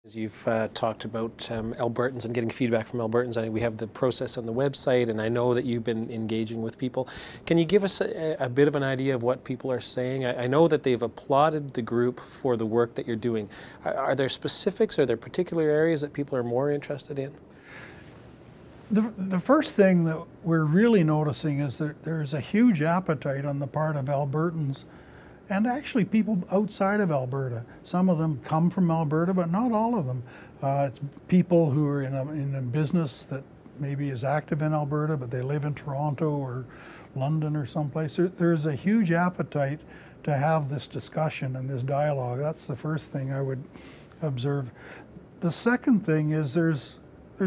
As you've talked about Albertans and getting feedback from Albertans, I think we have the process on the website, and I know that you've been engaging with people. Can you give us a bit of an idea of what people are saying? I know that they've applauded the group for the work that you're doing. Are there specifics? Are there particular areas that people are more interested in? The first thing that we're really noticing is that there's a huge appetite on the part of Albertans and actually people outside of Alberta. Some of them come from Alberta, but not all of them. It's people who are in a business that maybe is active in Alberta, but they live in Toronto or London or someplace. There's a huge appetite to have this discussion and this dialogue. That's the first thing I would observe. The second thing is there's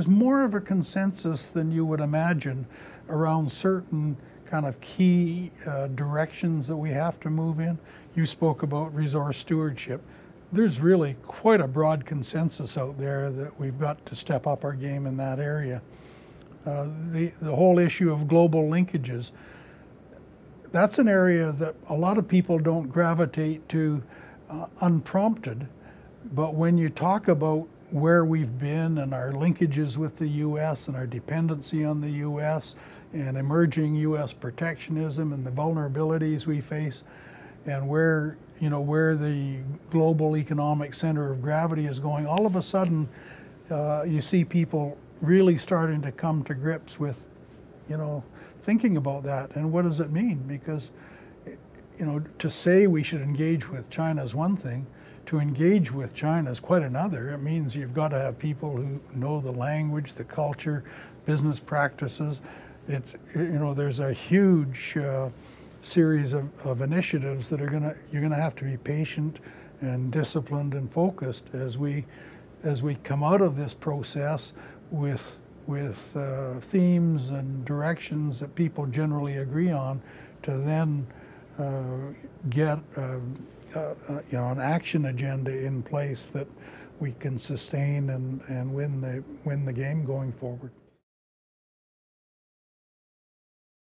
more of a consensus than you would imagine around certain kind of key directions that we have to move in. You spoke about resource stewardship. There's really quite a broad consensus out there that we've got to step up our game in that area. The whole issue of global linkages, that's an area that a lot of people don't gravitate to unprompted, but when you talk about where we've been and our linkages with the U.S. and our dependency on the U.S. and emerging U.S. protectionism and the vulnerabilities we face, and where the global economic center of gravity is going, all of a sudden you see people really starting to come to grips with, thinking about that and what does it mean? Because, to say we should engage with China is one thing. To engage with China is quite another. It means you've got to have people who know the language, the culture, business practices. There's a huge series of initiatives that you're gonna have to be patient and disciplined and focused as we come out of this process with themes and directions that people generally agree on, to then get an action agenda in place that we can sustain and win the game going forward.